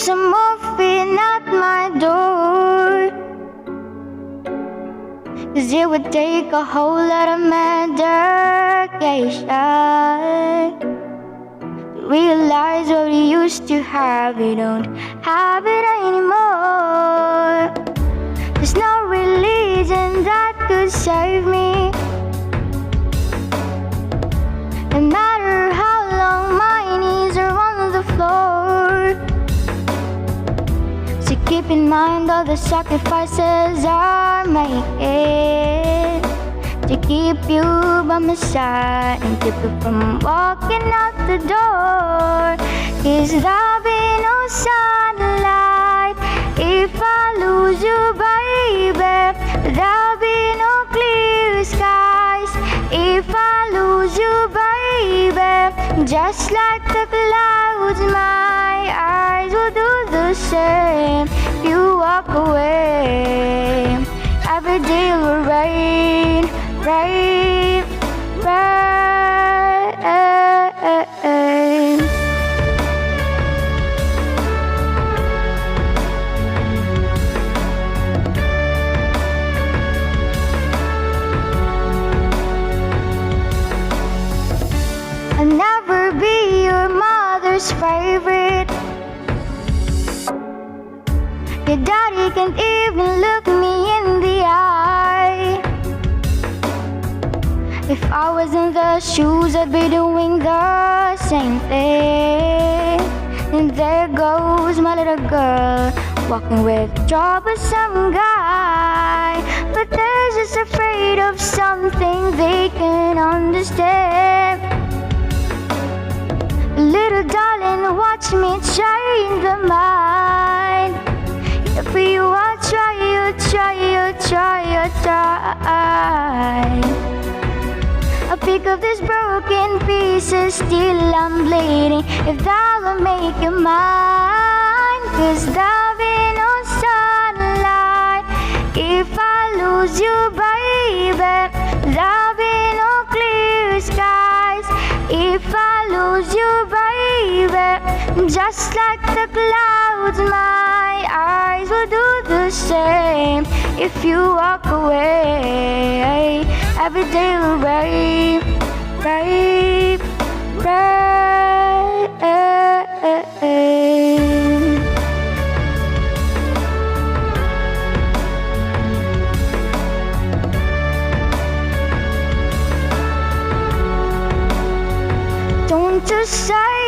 some morphine at my door, 'cause it would take a whole lot of medication to realize what we used to have, we don't have it anymore. There's no religion that could save me, no matter how long my knees are on the floor. So keep in mind all the sacrifices I'm making to keep you by my side and keep you from walking out the door. 'Cause there'll be no sunlight if I lose you, baby. There'll be no clear skies if I lose you, baby. Just like the clouds, my eyes will do the same. You walk away, every day will rain, rain, rain. I'll never be your mother's favorite. Your daddy can't even look me in the eye. If I was in their shoes, I'd be doing the same thing. And there goes my little girl, walking with troublesome guy. But they're just afraid of something they can't understand. Little darling, watch me change the mind. If you are try, you try, you try, you try. I'll pick up these broken pieces, still I'm bleeding. If that will make you mine, 'cause there'll be no sunlight if I lose you, baby. There'll be no clear skies if I lose you, baby. Just like the clouds, my eyes will do the same. If you walk away, every day will rain, rain, rain. Don't just say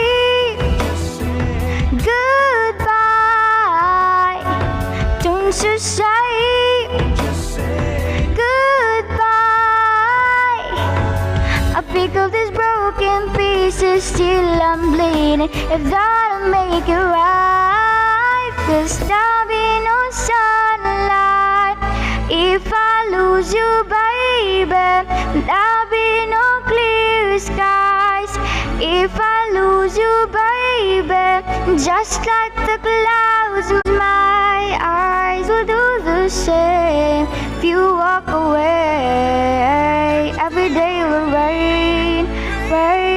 goodbye. Don't just say goodbye. I pick up these broken pieces, still I'm bleeding. If that'll make it right, 'cause there'll be no sunlight if I lose you, baby. There'll be no clear skies if I lose you, baby. Just like the clouds, my eyes will do the same. If you walk away, every day will rain, rain.